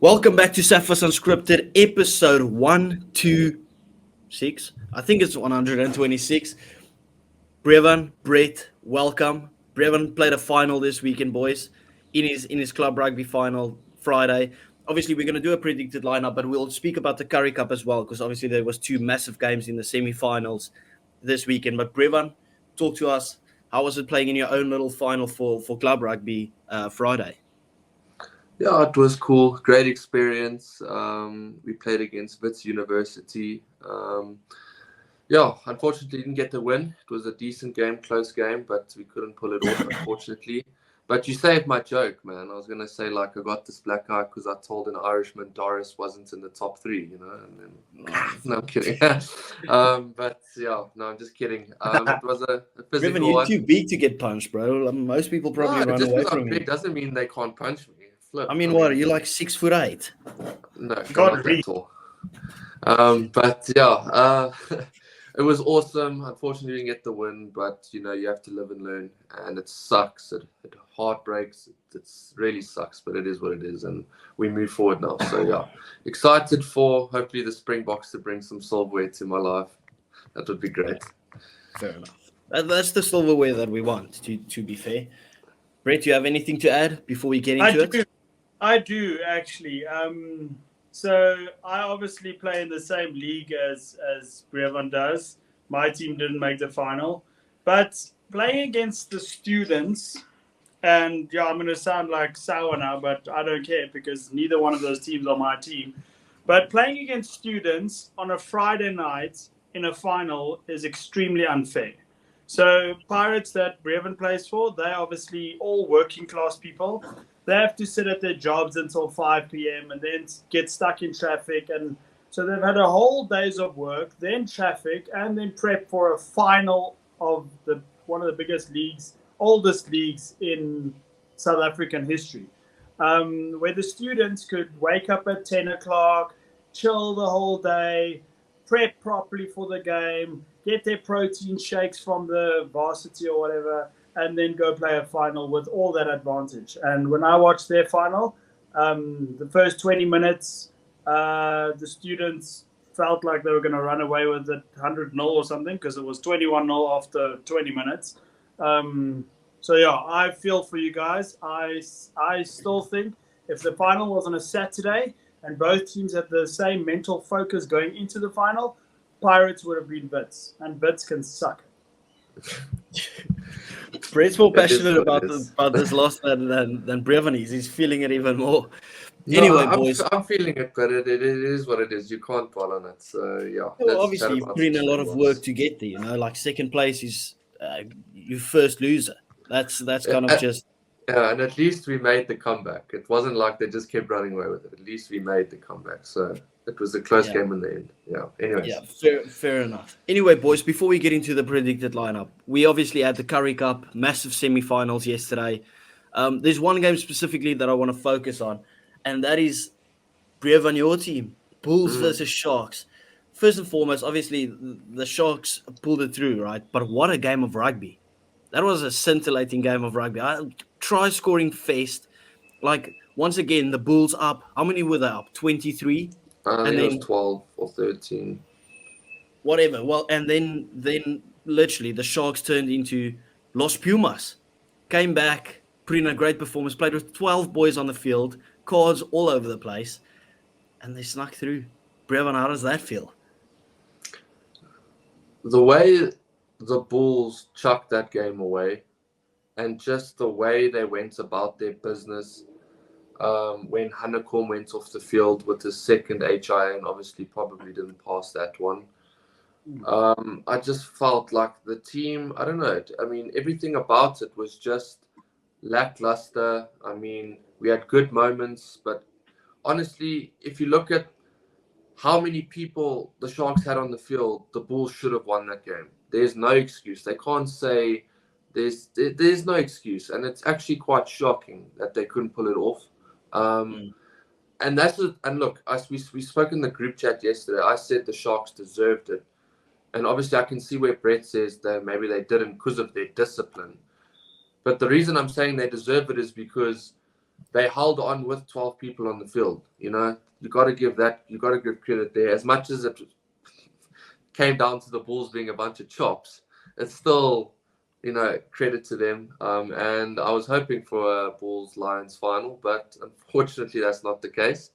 Welcome back to Sapphire's Unscripted, episode 126. I think it's 126. Brevan, Brett, welcome. Brevan played a final this weekend, boys, in his club rugby final Friday. Obviously, we're going to do a predicted lineup, but we'll speak about the Currie Cup as well, because obviously there was two massive games in the semi-finals this weekend. But Brevan, talk to us. How was it playing in your own little final for club rugby Friday? Yeah, it was cool. Great experience. We played against Wits University. Unfortunately didn't get the win. It was a decent game, close game, but we couldn't pull it off, unfortunately. But you saved my joke, man. I was going to say, I got this black eye because I told an Irishman Doris wasn't in the top three, And then, no, I'm kidding. I'm just kidding. It was a physical Brevan, you're one. too big to get punched, bro. Most people probably run just away because I'm from big you. doesn't mean they can't punch me. Flip. I mean, what? Are you like 6'8"? No, not that tall. It was awesome. Unfortunately, we didn't get the win, but you have to live and learn, and it sucks. It heartbreaks. It really sucks, but it is what it is, and we move forward now. So excited for hopefully the Springboks to bring some silverware to my life. That would be great. Fair enough. That's the silverware that we want. To be fair, Brett, do you have anything to add before we get into it? I do actually. So I obviously play in the same league as Brevan does. My team didn't make the final, but playing against the students, and I'm going to sound like sour now, but I don't care because neither one of those teams are my team. But playing against students on a Friday night in a final is extremely unfair. So Pirates that Brevan plays for, they're obviously all working class people. They have to sit at their jobs until 5 p.m. and then get stuck in traffic. And so they've had a whole days of work, then traffic, and then prep for a final of one of the biggest leagues, oldest leagues in South African history, where the students could wake up at 10 o'clock, chill the whole day, prep properly for the game, get their protein shakes from the varsity or whatever, and then go play a final with all that advantage. And when I watched their final, the first 20 minutes, the students felt like they were going to run away with it 100-0 or something because it was 21-0 after 20 minutes. I feel for you guys. I still think if the final was on a Saturday and both teams had the same mental focus going into the final, Pirates would have been Wits, and Wits can suck. Brett's more passionate about this loss than Brevan is. He's feeling it even more. Anyway, boys. I'm feeling it, but it is what it is. You can't dwell on it. So, yeah. Well, obviously, you've put in a lot of work to get there. Like second place is your first loser. That's kind of just... Yeah, and at least we made the comeback. It wasn't like they just kept running away with it. At least we made the comeback. So it was a close game in the end. Yeah, anyways. Yeah, fair enough. Anyway, boys, before we get into the predicted lineup, we obviously had the Currie Cup, massive semi-finals yesterday. There's one game specifically that I want to focus on, and that is Brevan, your team, Bulls versus Sharks. First and foremost, obviously, the Sharks pulled it through, right? But what a game of rugby. That was a scintillating game of rugby. Try-scoring fest. Once again, the Bulls up. How many were they up? 23? I think it was 12 or 13. Whatever. Well, and then literally the Sharks turned into Los Pumas. Came back, put in a great performance, played with 12 boys on the field, cards all over the place, and they snuck through. Brevan, how does that feel? The way the Bulls chucked that game away, and just the way they went about their business when Hanekom went off the field with his second HI and obviously probably didn't pass that one. I just felt like the team, I don't know, everything about it was just lackluster. We had good moments, but honestly, if you look at how many people the Sharks had on the field, the Bulls should have won that game. There's no excuse. They can't say there's no excuse, and it's actually quite shocking that they couldn't pull it off. And that's it. And look, we spoke in the group chat yesterday. I said the Sharks deserved it, and obviously I can see where Brett says that maybe they didn't because of their discipline. But the reason I'm saying they deserve it is because they held on with 12 people on the field. You got to give credit there. As much as it came down to the Bulls being a bunch of chops, it's still, credit to them. And I was hoping for a Bulls-Lions final, but unfortunately that's not the case.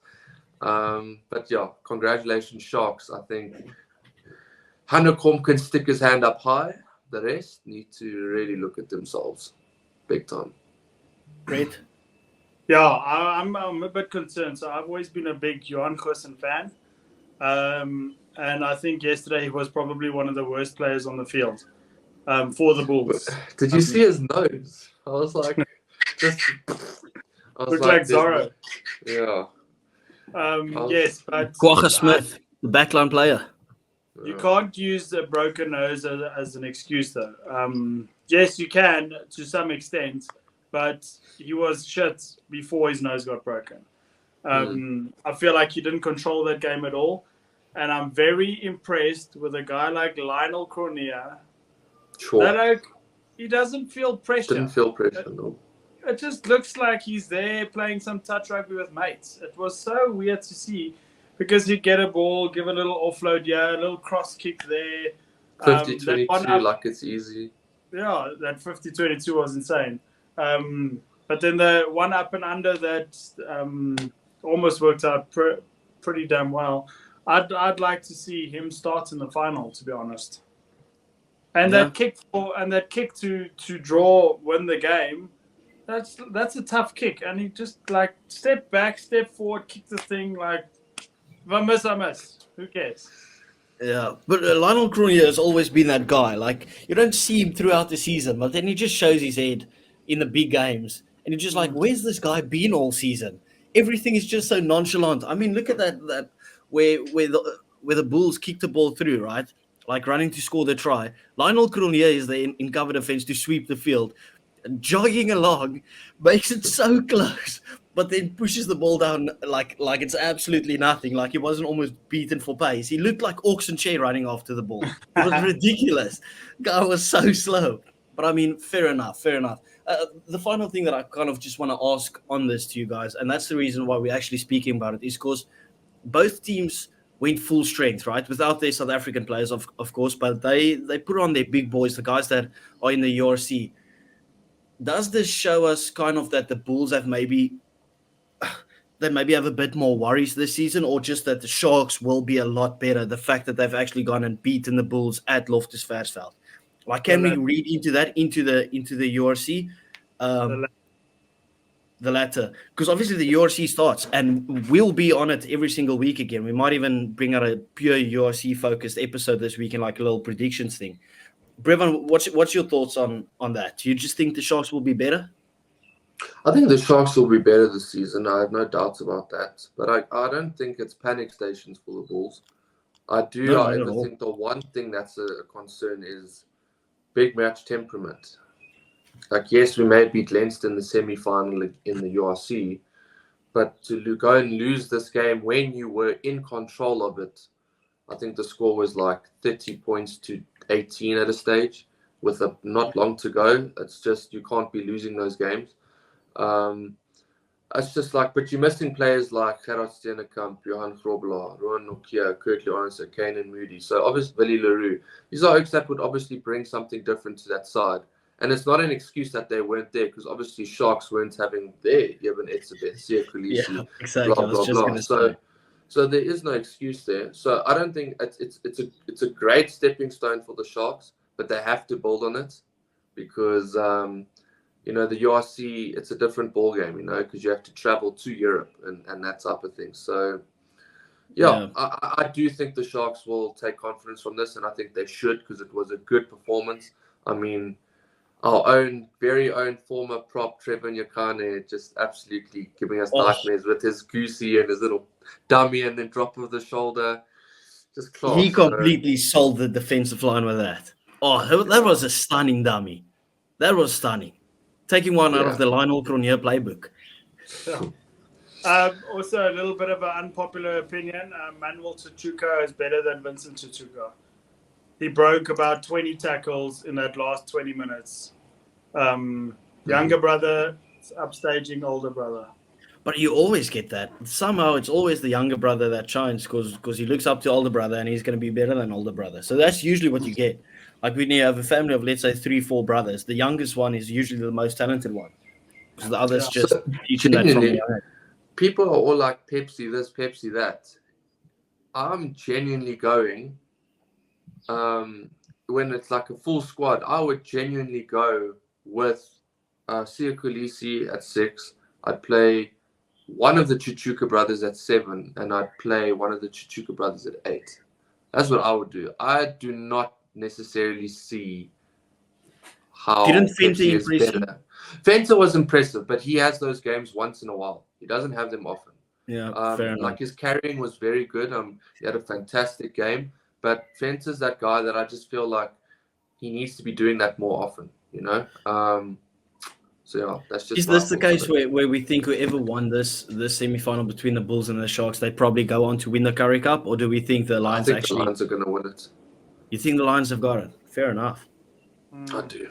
But yeah, congratulations, Sharks. I think Hanekom can stick his hand up high. The rest need to really look at themselves big time. Great. Yeah, I'm a bit concerned. So I've always been a big Johan Goosen fan. And I think yesterday he was probably one of the worst players on the field for the Bulls. Did you see his nose? I was like, looked like Zorro. Yeah. Yes, but Quagga Smith, the backline player. You can't use a broken nose as an excuse, though. Yes, you can to some extent, but he was shit before his nose got broken. I feel like he didn't control that game at all. And I'm very impressed with a guy like Lionel Cornea. Sure. That he doesn't feel pressure. Didn't feel pressure, no. It just looks like he's there playing some touch rugby with mates. It was so weird to see because he'd get a ball, give a little offload here, a little cross kick there. 50-22, like it's easy. Yeah, that 50-22 was insane. But then the one up and under that almost worked out pretty damn well. I'd like to see him start in the final, to be honest. And that kick to win the game, that's a tough kick. And he just step back, step forward, kick the thing like I miss. Who cares? Yeah, but Lionel Cornea has always been that guy. Like, you don't see him throughout the season, but then he just shows his head in the big games. And you're just like, where's this guy been all season? Everything is just so nonchalant. I mean, look at that where the Bulls kicked the ball through, right? Like running to score the try. Lionel Cornea is there in cover defense to sweep the field. Jogging along, makes it so close, but then pushes the ball down like it's absolutely nothing. Like he wasn't almost beaten for pace. He looked like Auction Chair running after the ball. It was ridiculous. Guy was so slow. But I mean, fair enough. The final thing that I kind of just want to ask on this to you guys, and that's the reason why we're actually speaking about it, is because both teams went full strength, right? Without their South African players, of course, but they put on their big boys, the guys that are in the URC. Does this show us kind of that the Bulls have maybe have a bit more worries this season, or just that the Sharks will be a lot better? The fact that they've actually gone and beaten the Bulls at Loftus-Versfeld. Like, can we read into that into the URC? The latter, because obviously the URC starts, and we'll be on it every single week again. We might even bring out a pure URC focused episode this week in like a little predictions thing. Brevin, what's your thoughts on that? Do you just think the Sharks will be better? I think the Sharks will be better this season. I have no doubts about that. But I don't think it's panic stations for the Bulls. I do, however, think the one thing that's a concern is big match temperament. Like, yes, we may beat Leinster in the semi-final in the URC, but to go and lose this game when you were in control of it, I think the score was like 30 points to 18 at a stage with not long to go. It's just, you can't be losing those games. It's just like, but you're missing players like Gerard Steenekamp, Johan Grobler, Rowan Nokia, Kurt Lawrence, Kane and Moody. So obviously, Willie Leroux. These are oaks that would obviously bring something different to that side. And it's not an excuse that they weren't there, because obviously Sharks weren't having their Yevon Etzebeth, Sia Kolisi, exactly. blah, blah, blah. So there is no excuse there. So I don't think it's a great stepping stone for the Sharks, but they have to build on it, because the URC, it's a different ball game, because you have to travel to Europe and that type of thing. So I do think the Sharks will take confidence from this, and I think they should, because it was a good performance. I mean, our very own former prop, Trevor Nyakane, just absolutely giving us nightmares with his goosey and his little dummy and then drop of the shoulder. Just class. He completely sold the defensive line with that. Oh, that was a stunning dummy. That was stunning. Taking one out of the Lionel Cornea playbook. Also, a little bit of an unpopular opinion. Manuel Tutuka is better than Vincent Tutuka. He broke about 20 tackles in that last 20 minutes. Younger brother upstaging older brother. But you always get that. Somehow it's always the younger brother that shines because he looks up to older brother and he's going to be better than older brother. So that's usually what you get. Like when you have a family of, let's say, 3, 4 brothers, the youngest one is usually the most talented one because the others Yeah. just So, teaching that from the genuinely, young age. people are all like Pepsi this, Pepsi that. I'm genuinely going, when it's like a full squad, I would genuinely go with Sia Kulisi at 6. I'd play one of the Chuchuka brothers at 7, and I'd play one of the Chuchuka brothers at 8. That's what I would do. I do not necessarily see how Didn't Fenty Pepsi is impress you? better. Fenta was impressive, but he has those games once in a while. He doesn't have them often. Yeah, fair enough. Like his carrying was very good. He had a fantastic game, but Fenta's that guy that I just feel like he needs to be doing that more often. You know. So yeah, that's just. Is my this the thoughts on case it. where we think whoever won this semi-final between the Bulls and the Sharks, they probably go on to win the Currie Cup, or do we think the I Lions think actually? the Lions are going to win it. You think the Lions have got it? Fair enough. I do.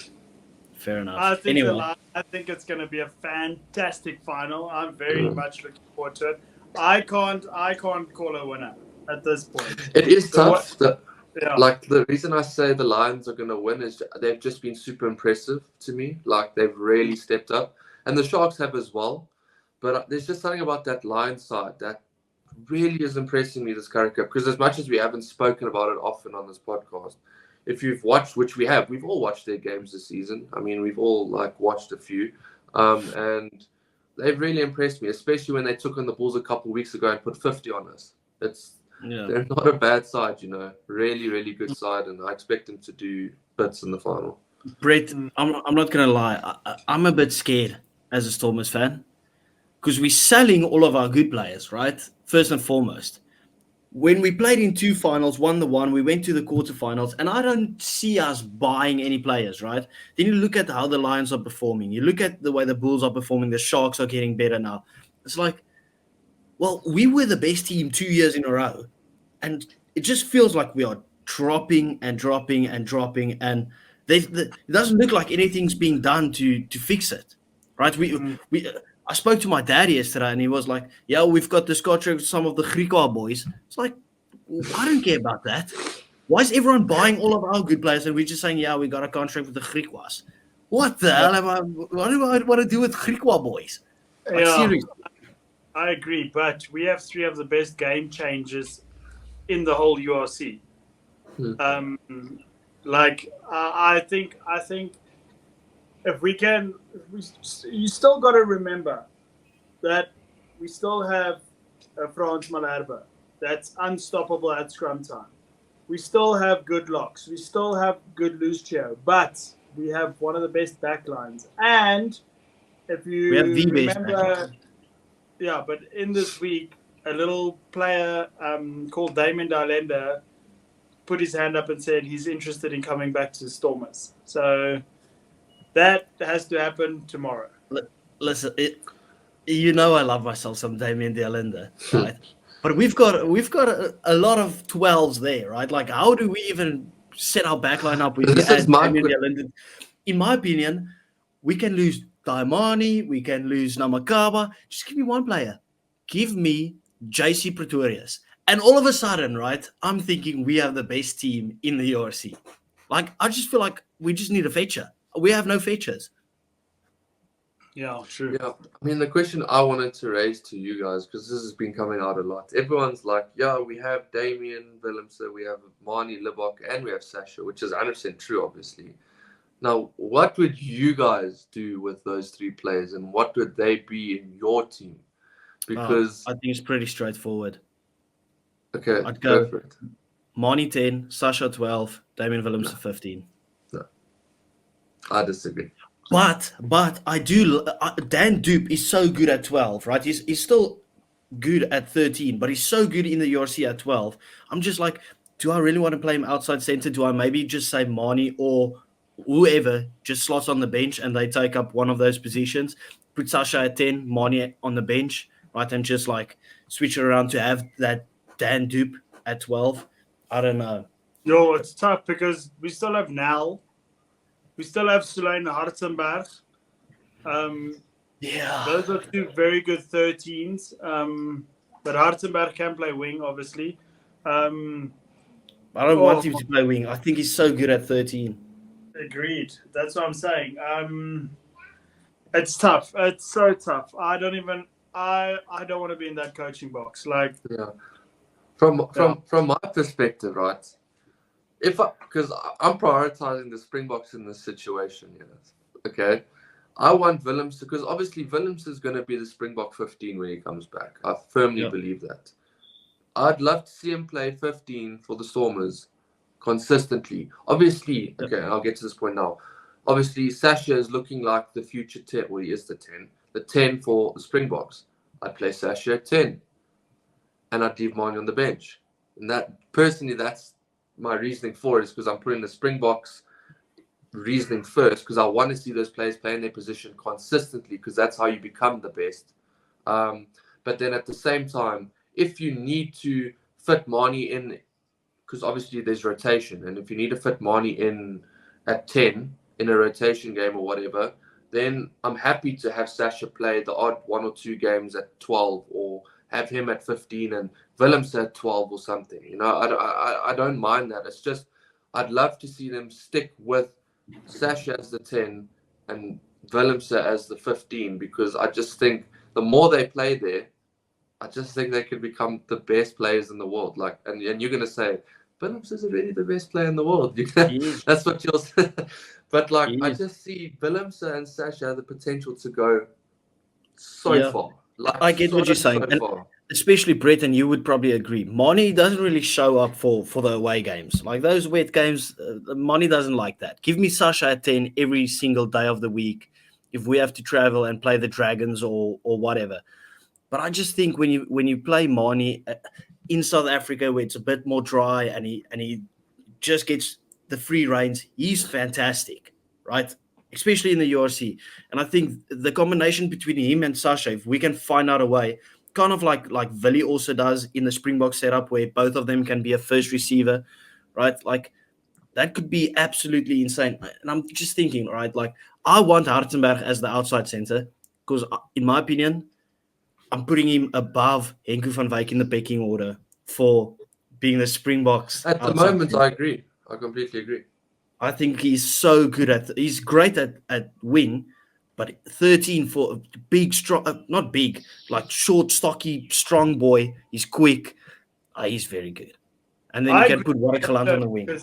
Fair enough. I think Anyway, I think it's going to be a fantastic final. I'm very much looking forward to it. I can't call a winner at this point. It is So tough. Yeah. Like the reason I say the Lions are going to win is they've just been super impressive to me. Like they've really stepped up, and the Sharks have as well. But there's just something about that Lions side that really is impressing me this Currie Cup. Because as much as we haven't spoken about it often on this podcast, if you've watched, which we have, we've all watched their games this season. I mean, we've all like watched a few, and they've really impressed me, especially when they took on the Bulls a couple of weeks ago and put 50 on us. They're not a bad side, you know. Really, really good side, and I expect them to do bits in the final. Brett, I'm not going to lie. I'm a bit scared as a Stormers fan because we're selling all of our good players, right? First and foremost. When we played in 2 finals, won the one, we went to the quarterfinals, and I don't see us buying any players, right? Then you look at how the Lions are performing. You look at the way the Bulls are performing. The Sharks are getting better now. It's like, well, we were the best team 2 years in a row, and it just feels like we are dropping and dropping and dropping, and it doesn't look like anything's being done to fix it, right? I spoke to my dad yesterday, and he was like, "Yeah, we've got this contract with some of the Griekwa boys." It's like, I don't care about that. Why is everyone buying all of our good players, and we're just saying, "Yeah, we got a contract with the Griekwas"? What the hell what do I want to do with Griekwa boys? Like, seriously. I agree, but we have 3 of the best game changers in the whole URC. I think if we can, you still got to remember that we still have Frans Malherbe that's unstoppable at scrum time. We still have good locks. We still have good Lucio, but we have one of the best backlines. And if you We have the best remember, yeah, but in this week, a little player called Damien Dalenda put his hand up and said he's interested in coming back to the Stormers. So that has to happen tomorrow. Listen, you know I love myself some Damien Dalenda, right? But we've got a lot of 12s there, right? Like, how do we even set our backline up with Damien Dalenda? In my opinion, we can lose Daimani, we can lose Namakaba. Just give me one player. Give me JC Pretorius. And all of a sudden, right, I'm thinking we have the best team in the URC. Like, I just feel like we just need a fetcher. We have no fetchers. Yeah, true. Yeah, I mean, the question I wanted to raise to you guys, because this has been coming out a lot. Everyone's like, yeah, we have Damien Willemse, we have Mani Libok, and we have Sasha, which is 100% true, obviously. Now, what would you guys do with those 3 players, and what would they be in your team? Because I think it's pretty straightforward. Okay, I'd go for it. Mani 10, Sasha 12, Damien Willemse 15. No, I disagree. But I do. Dan Dupe is so good at 12, right? He's still good at 13, but he's so good in the URC at 12. I'm just like, do I really want to play him outside center? Do I maybe just say Mani or whoever just slots on the bench and they take up one of those positions? Put Sasha at 10, Mani on the bench, right? And just like switch it around to have that Dan Dupe at 12. I don't know. No, it's tough because we still have Nal. We still have Sulain Hartzenberg. Yeah. Those are two very good 13s. But Hartenberg can play wing, obviously. Um, I don't oh, want him to play wing. I think he's so good at 13. agreed. That's what I'm saying. It's tough. It's so tough. I don't want to be in that coaching box. Like, Yeah. From my perspective, right? Because I'm prioritizing the Springboks in this situation, okay. I want Willems because obviously Willems is going to be the Springbok 15 when he comes back. I firmly Yeah. believe that. I'd love to see him play 15 for the Stormers consistently. Obviously, okay, I'll get to this point now. Obviously, Sasha is looking like the future 10. Well, he is the 10. The 10 for the Springboks. I'd play Sasha at 10. And I'd leave Marnie on the bench. And that's my reasoning for it, is because I'm putting the Springboks reasoning first, because I want to see those players play in their position consistently, because that's how you become the best. But then at the same time, if you need to fit Marnie in, because obviously there's rotation, and if you need to fit Marnie in at 10 in a rotation game or whatever, then I'm happy to have Sasha play the odd 1 or 2 games at 12, or have him at 15 and Willems at 12 or something. I don't mind that. It's just I'd love to see them stick with Sasha as the 10 and Willems as the 15, because I just think the more they play there, I just think they could become the best players in the world. Like, and you're gonna say, Willems is already the best player in the world. That's what you'll say. But like, I just see Willems and Sasha have the potential to go so far. Like, I get what you're saying. And especially Brett, and you would probably agree. Money doesn't really show up for the away games. Like those wet games, Money doesn't like that. Give me Sasha at 10 every single day of the week if we have to travel and play the Dragons or whatever. But I just think when you play Money in South Africa where it's a bit more dry and he just gets the free reins, he's fantastic, right? Especially in the URC. And I think the combination between him and Sasha, if we can find out a way, kind of like Willie also does in the Springbok setup, where both of them can be a first receiver, right? Like that could be absolutely insane. And I'm just thinking, right? Like I want Hartenberg as the outside center because, in my opinion, I'm putting him above Henku van Wyk in the pecking order for being the Springboks. At the moment, I agree. I completely agree. I think he's so good he's great at wing, but 13 for a big, strong, not big, like short, stocky, strong boy. He's quick. He's very good. And then you can put Warwick-Gelant on the wing.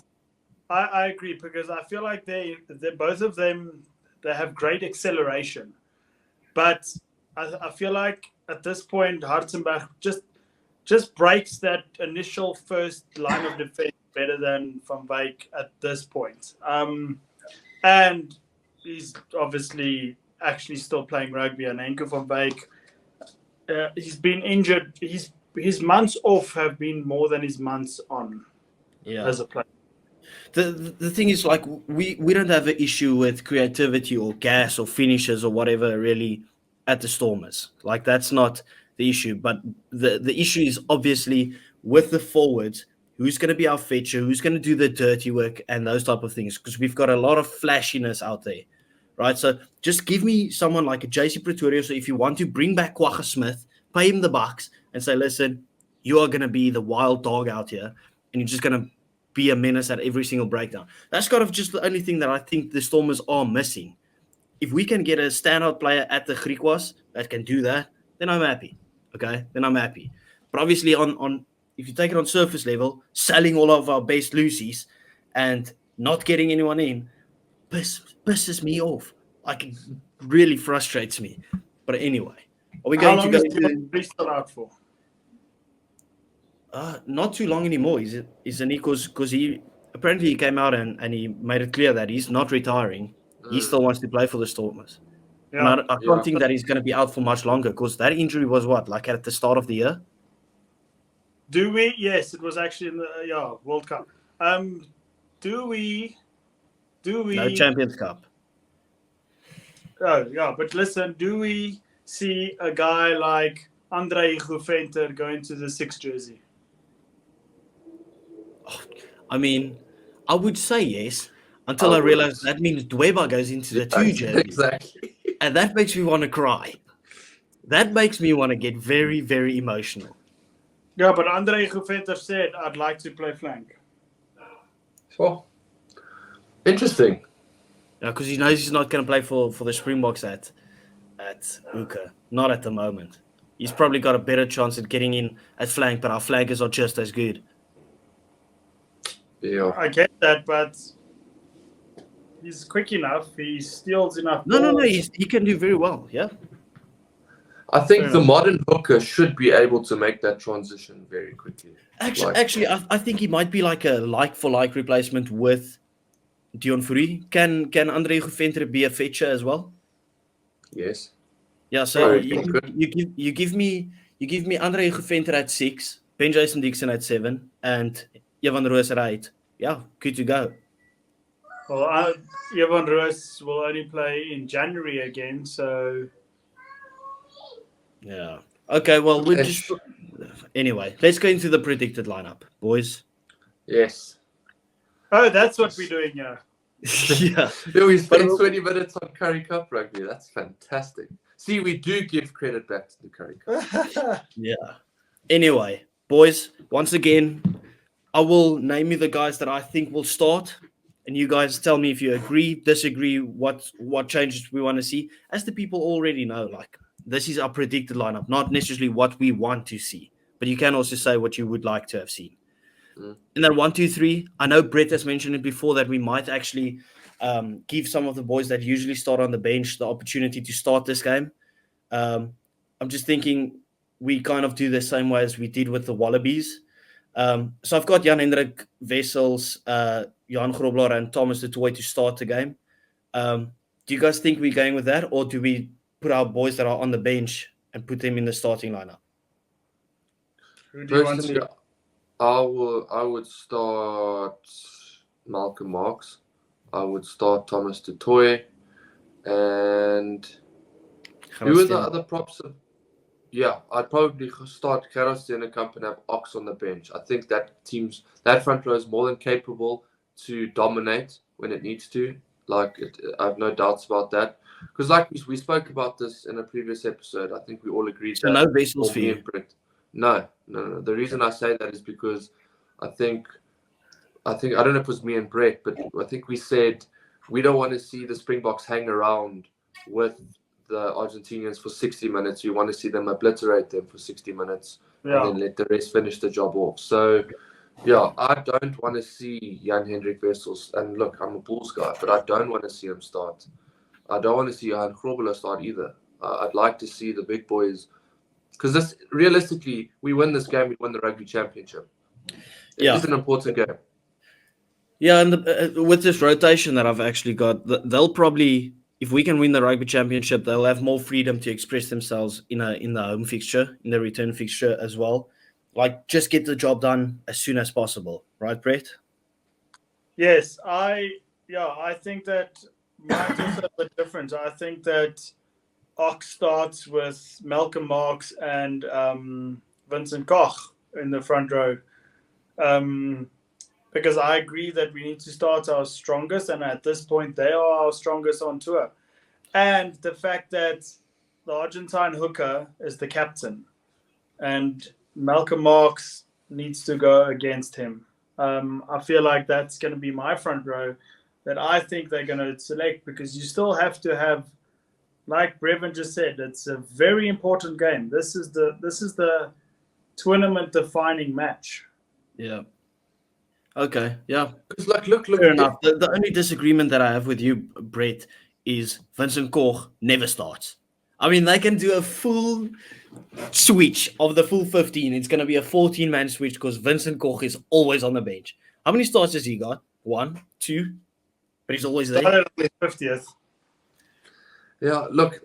I agree, because I feel like they both of them, they have great acceleration. But I feel like at this point, Hartenberg just breaks that initial first line of defense better than Van Wyk at this point. And he's obviously actually still playing rugby, and Henku van Wyk, he's been injured. His months off have been more than his months on as a player. The thing is, like, we don't have an issue with creativity or gas or finishes or whatever really at the Stormers. Like, that's not the issue. But the issue is obviously with the forwards, who's going to be our fetcher, who's going to do the dirty work and those type of things, because we've got a lot of flashiness out there, right? So just give me someone like a JC Pretoria. So if you want to bring back Kwagga Smith, pay him the bucks and say, listen, you are going to be the wild dog out here and you're just going to be a menace at every single breakdown. That's kind of just the only thing that I think the Stormers are missing. If we can get a standout player at the Griquas that can do that, then I'm happy. Okay? Then I'm happy. But obviously on if you take it on surface level, selling all of our best Lucies and not getting anyone in pisses me off. Like, it really frustrates me. But anyway, are we going to go to still out for? Not too long anymore, isn't he? Because he apparently he came out and he made it clear that he's not retiring. He still wants to play for the Stormers. Yeah. And I don't think that he's going to be out for much longer, because that injury was what, like at the start of the year? Do we? Yes, it was actually in the World Cup. Do we? No, Champions Cup. Oh yeah, but listen, do we see a guy like Andre Guventer going to the 6 jersey? I mean, I would say yes, until I realize that means Dweba goes into the 2 jersey. Exactly. And that makes me want to cry. That makes me want to get very, very emotional. Yeah, but Andre Guventer said, I'd like to play flank. Oh, interesting. Because he knows he's not going to play for the Springboks at Uka. Not at the moment. He's probably got a better chance at getting in at flank, but our flankers are just as good. Yeah. I get that, but he's quick enough. He steals enough No. balls. He can do very well, yeah. I think Fair the enough. modern hooker should be able to make that transition very quickly. Actually, I think he might be like a like-for-like replacement with Dion Fourie. Can Andre Guventer be a fetcher as well? Yes. Yeah, so Oh, you give me Andre Guventer at 6, Ben Jason Dixon at 7, and Evan Roos at 8. Yeah, good to go. Well, Evan Roos will only play in January again, so... Yeah. Okay, well, we'll just... Anyway, let's go into the predicted lineup, boys. Yes. Oh, that's what we're doing here. Yeah. We spent 20 minutes on Currie Cup rugby. That's fantastic. See, we do give credit back to the Currie Cup. Yeah. Anyway, boys, once again, I will name you the guys that I think will start, and you guys tell me if you agree, disagree, what changes we want to see. As the people already know, like, this is our predicted lineup, not necessarily what we want to see, but you can also say what you would like to have seen. In that 1, 2, 3, I know Brett has mentioned it before that we might actually give some of the boys that usually start on the bench the opportunity to start this game. I'm just thinking we kind of do the same way as we did with the Wallabies. So I've got Jan Hendrik, Wessels, Jan Grobler, and Thomas de Toy to start the game. Do you guys think we're going with that, or do we put our boys that are on the bench and put them in the starting lineup? Who do you want Personally, to... I would start Malcolm Marx. I would start Thomas du Toit. And who are the other props? Yeah, I'd probably start Gerard in a company and have Ox on the bench. I think that front row is more than capable to dominate when it needs to. I have no doubts about that. Because like we spoke about this in a previous episode, I think we all agreed So that. no Wessels for you? No. The reason I say that is because I think I don't know if it was me and Brett, but I think we said we don't want to see the Springboks hang around with the Argentinians for 60 minutes. We want to see them obliterate them for 60 minutes and then let the rest finish the job off. So, yeah, I don't want to see Jan Hendrik Wessels. And look, I'm a Bulls guy, but I don't want to see him start. I don't want to see Jan Grobler start either. I'd like to see the big boys. Because realistically, we win this game, we win the rugby championship. It is an important game. Yeah, and with this rotation that I've actually got, they'll probably, if we can win the rugby championship, they'll have more freedom to express themselves in the home fixture, in the return fixture as well. Like, just get the job done as soon as possible, right, Brett? Yes, I think that mine's also a bit different. I think that Ox starts with Malcolm Marx and Vincent Koch in the front row. Because I agree that we need to start our strongest, and at this point, they are our strongest on tour. And the fact that the Argentine hooker is the captain, and Malcolm Marx needs to go against him. I feel like that's going to be my front row that I think they're going to select, because you still have to have, like Brevin just said, it's a very important game. This is the tournament-defining match. Yeah. Okay, yeah. Because look. Fair enough. The only disagreement that I have with you, Brett, is Vincent Koch never starts. I mean, they can do a full switch of the full 15. It's going to be a 14-man switch because Vincent Koch is always on the bench. How many starts has he got? 1, 2? But he's always there. Started on his 50th. Yeah, look,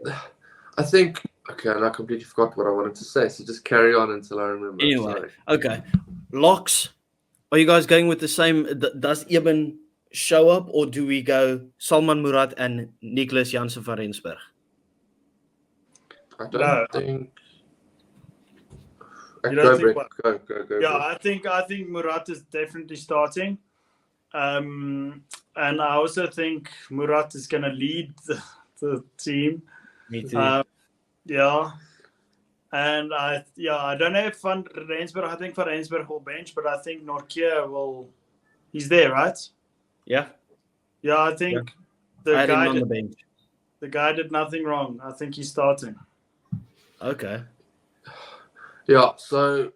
I think... Okay, and I completely forgot what I wanted to say, so just carry on until I remember. Anyway, Sorry. okay. Locks. Are you guys going with the same? Does Eben show up, or do we go Salman Murat and Nicholas Janssen van Rensburg? I don't think. You don't think what? Go. Yeah, I think Murat is definitely starting, and I also think Murat is going to lead the team. Me too. Yeah. And I don't know if Van Rensburg, I think Van Rensburg will bench, but I think Nortje he's there, right? Yeah. Yeah, I think I had him on the bench. the guy did nothing wrong. I think he's starting. Okay. Yeah, so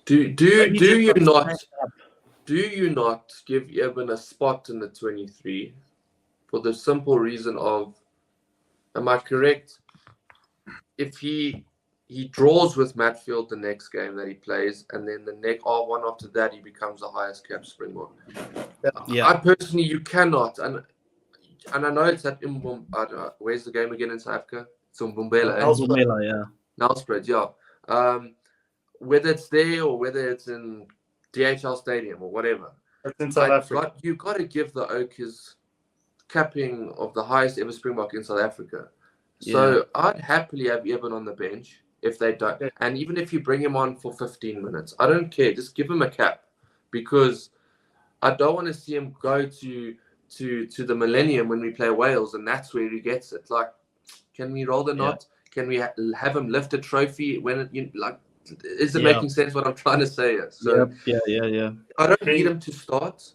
do you not give Eben a spot in the 23 for the simple reason of, am I correct? If he draws with Matfield the next game that he plays, and then the one after that he becomes the highest cap Springbok. Yeah. I personally, you cannot, and I know it's at where's the game again in South Africa? It's on Mbombela. Mbombela, yeah. Nelspruit, yeah. Whether it's there or whether it's in DHL Stadium or whatever, It's in South Africa. You got to give the Oak his capping of the highest ever Springbok in South Africa. So I'd happily have Eben on the bench if they don't. Yeah. And even if you bring him on for 15 minutes, I don't care. Just give him a cap, because I don't want to see him go to the Millennium when we play Wales, and that's where he gets it. Like, can we roll the knot? Can we have him lift a trophy when is it making sense what I'm trying to say here? So yeah. I don't need him to start.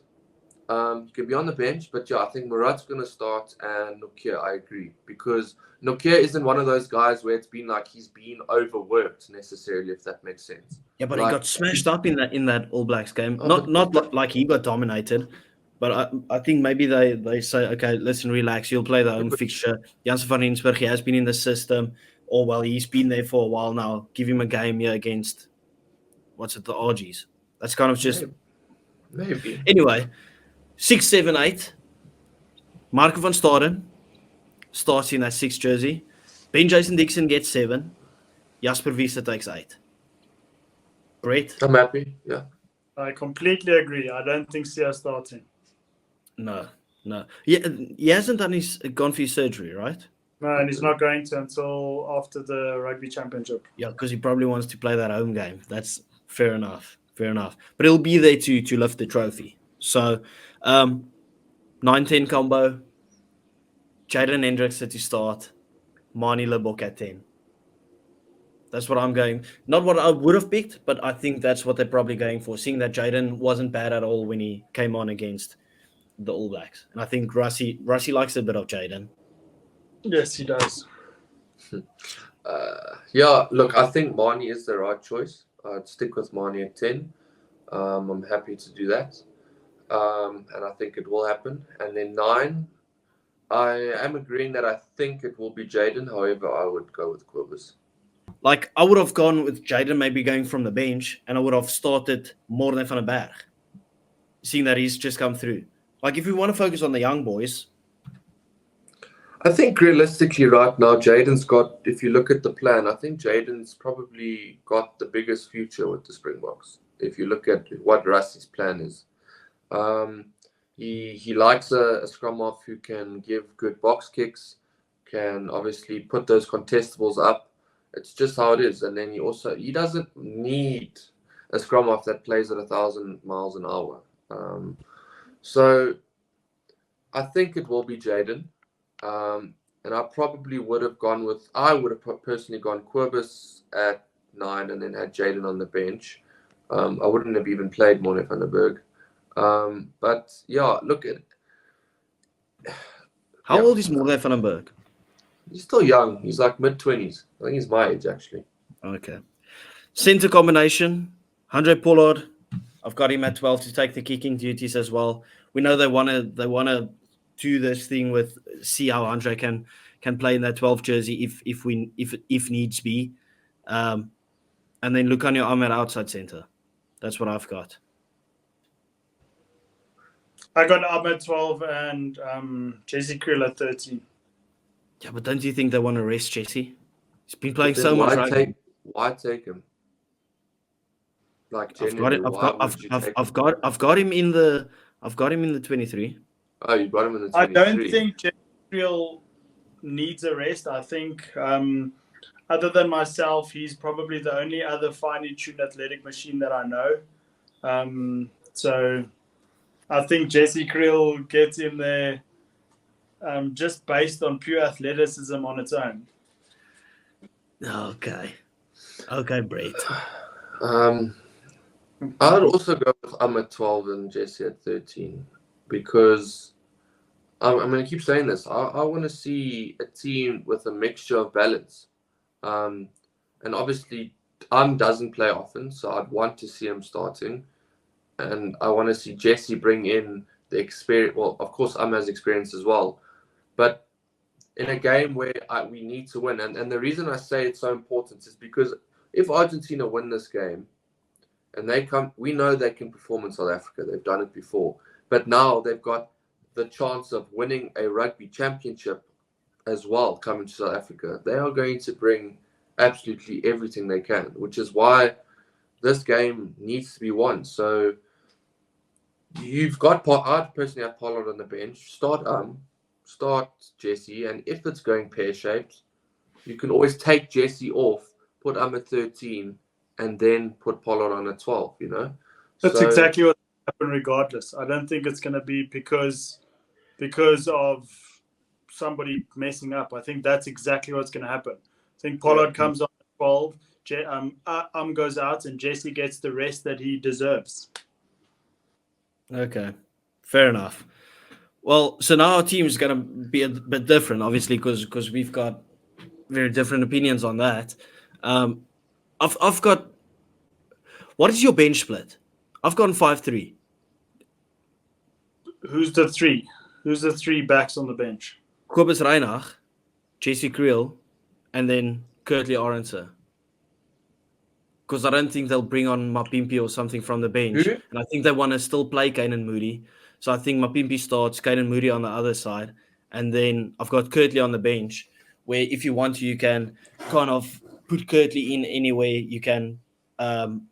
He can be on the bench, but I think Murat's going to start, and Nortje, I agree, because Nortje isn't one of those guys where it's been like he's been overworked necessarily, if that makes sense. Yeah, but he got smashed up in that All Blacks game. Not like he got dominated, but I think maybe they say, okay, listen, relax. You'll play the home fixture. Janssen van Rensburg, he has been in the system, or well, he's been there for a while now. Give him a game here against the RGs. That's kind of just maybe. Anyway. 6, 7, 8. Marco van Staden starts in that 6 jersey. Ben Jason Dixon gets 7. Jasper Wiese takes 8. Great. I'm happy. Yeah. I completely agree. I don't think Sia's starting. No. He hasn't gone for his surgery, right? No, and he's not going to until after the rugby championship. Yeah, because he probably wants to play that home game. That's fair enough. But he'll be there to lift the trophy. So 9-10 combo. Jaden Hendrikse to start. Mani Lebok at 10. That's what I'm going. Not what I would have picked, but I think that's what they're probably going for, seeing that Jaden wasn't bad at all when he came on against the All Blacks. And I think Rassie likes a bit of Jaden. Yes, he does. Look, I think Mani is the right choice. I'd stick with Mani at 10. I'm happy to do that. And I think it will happen. And then 9, I am agreeing that I think it will be Jaden. However, I would go with Quibus. Like, I would have gone with Jaden maybe going from the bench, and I would have started more than Van den Berg, seeing that he's just come through. Like, if we want to focus on the young boys. I think realistically right now, Jaden's got, if you look at the plan, I think Jaden's probably got the biggest future with the Springboks. If you look at what Rassie's plan is. He likes a scrum half who can give good box kicks, can obviously put those contestables up. It's just how it is. And then he doesn't need a scrum half that plays at 1,000 miles an hour. So I think it will be Jaden. And I probably would have personally gone Quibus at 9 and then had Jaden on the bench. I wouldn't have even played Morne van der Berg. But look at How old is Morne van den Berg? He's still young. He's like mid-20s. I think he's my age, actually. Okay. Center combination, Andre Pollard. I've got him at 12 to take the kicking duties as well. We know they want to do this thing with see how Andre can play in that 12 jersey if needs be. And then Lucanio Ahmed outside center. That's what I've got. I got Ahmed 12 and Jesse Kriel at 13. Yeah, but don't you think they want to rest Jesse? He's been playing so much rugby. Why take him? Like I've got him in the 23. Oh, you got him in the 23. I don't think Jesse Kriel needs a rest. I think other than myself, he's probably the only other finely tuned athletic machine that I know. So I think Jesse Kriel gets in there just based on pure athleticism on its own. Okay, Brett. I'd also go with at 12 and Jesse at 13 because I'm going to keep saying this. I want to see a team with a mixture of balance. And obviously, doesn't play often, so I'd want to see him starting. And I want to see Jesse bring in the experience. Well, of course, has experience as well. But in a game where we need to win, and the reason I say it's so important is because if Argentina win this game, and we know they can perform in South Africa. They've done it before. But now they've got the chance of winning a rugby championship as well coming to South Africa. They are going to bring absolutely everything they can, which is why this game needs to be won. So you've got, I'd personally have Pollard on the bench. Start Jesse, and if it's going pear-shaped, you can always take Jesse off, put at 13, and then put Pollard on at 12, That's exactly what happened regardless. I don't think it's going to be because of somebody messing up. I think that's exactly what's going to happen. I think Pollard comes on at 12, goes out, and Jesse gets the rest that he deserves. Okay, fair enough. Well, so now our team is going to be a bit different, obviously, because we've got very different opinions on that. I've got. What is your bench split? I've gone 5-3. Who's the three? Who's the three backs on the bench? Kobus Reinach, Jesse Creel, and then Currie Arendse. Because I don't think they'll bring on Mapimpi or something from the bench. Who? And I think they want to still play Kane Moody. So I think Mapimpi starts, Kane Moody on the other side. And then I've got Currie on the bench, where if you want to, you can kind of put Currie in anywhere. You can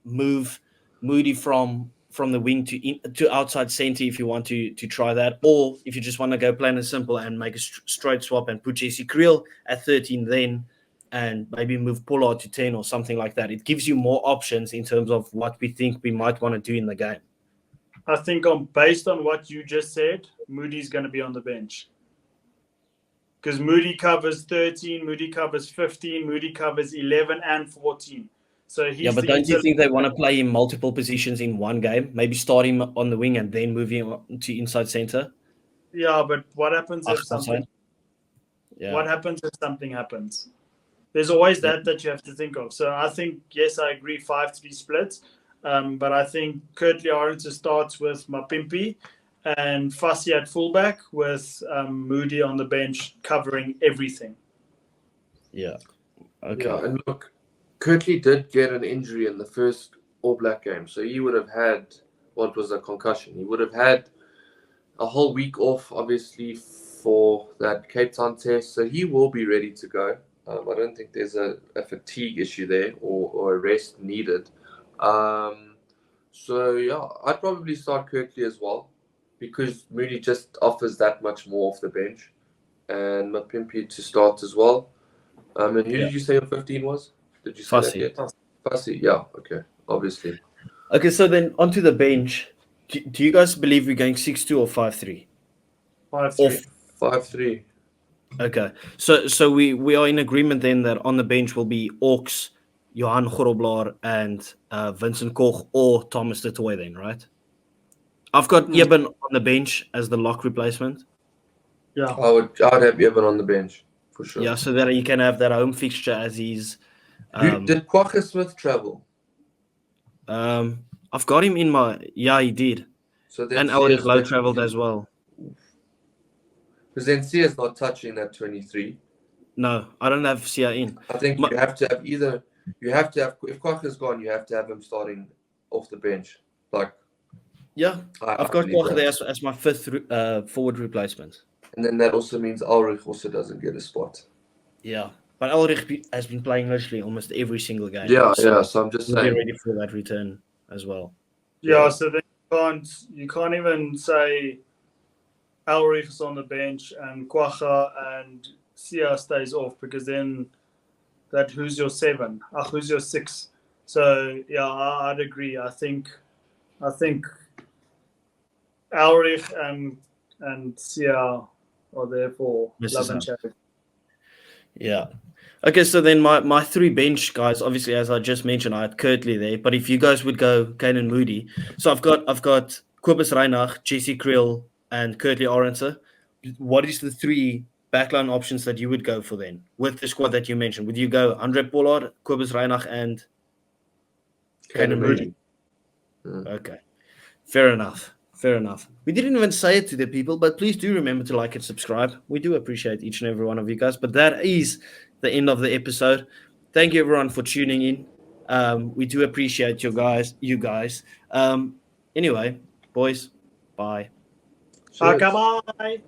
move Moody from the wing to outside center if you want to try that, or if you just want to go plain and simple and make a straight swap and put Jesse Creel at 13 then, and maybe move Pollard to 10 or something like that. It gives you more options in terms of what we think we might want to do in the game. I think based on what you just said, Moody's going to be on the bench. Because Moody covers 13, Moody covers 15, Moody covers 11 and 14. So but don't you think they want to play in multiple positions in one game? Maybe start him on the wing and then move him to inside center? Yeah, but what happens if something... Yeah. What happens if something happens? There's always that you have to think of. So I think, yes, I agree, 5-3 split. But I think Currie Arendse starts with Mapimpi and Rassie at fullback with Moody on the bench covering everything. Yeah. Okay. Yeah, and look, Currie did get an injury in the first All Black game, so he would have had what was a concussion. He would have had a whole week off, obviously, for that Cape Town test, so he will be ready to go. I don't think there's a fatigue issue there or a rest needed. So, yeah, I'd probably start Currie as well because Moody just offers that much more off the bench. And Mapimpi to start as well. And who did you say your 15 was? Did you say Rassie. that yet? Rassie, yeah, okay, obviously. Okay, so then onto the bench. Do you guys believe we're going 6-2 or 5-3? 5-3. 5-3. Okay, so we are in agreement then that on the bench will be Orks, Johan Goroblaar, and Vincent Koch or Thomas de Toy then, right? I've got Eben on the bench as the lock replacement. Yeah, I'd have Eben on the bench for sure. Yeah, so that he can have that home fixture as he's. Did Kwagga Smith travel? I've got him in my. Yeah, he did. So then And Elric Lowe traveled as well. Because then Sia's not touching that 23. No, I don't have Sia in. I think you have to have either. You have to have, if Kwagga's gone, you have to have him starting off the bench. Yeah, I've got Kwagga there as my fifth forward replacement. And then that also means Ulrich also doesn't get a spot. Yeah, but Ulrich has been playing literally almost every single game. Yeah, so I'm just saying. Be ready for that return as well. Yeah, so then you can't even say Ulrich is on the bench and Kwagga and Sia stays off because then that who's your 7? Who's your 6? So yeah, I'd agree. I think Ulrich and Sia are there for love and charity. Yeah. Okay, so then my three bench guys, obviously, as I just mentioned, I had Curtly there. But if you guys would go Kane and Moody, so I've got Kobus Reinach, Jesse Kriel, and Curtly Orense. What is the three backline options that you would go for then with the squad that you mentioned? Would you go Andre Pollard, Kobus Reinach, and Kane and Moody? Okay, fair enough. Fair enough. We didn't even say it to the people, but please do remember to like and subscribe. We do appreciate each and every one of you guys. But that is the end of the episode. Thank you everyone for tuning in. We do appreciate you guys. Anyway, boys, bye. Bye.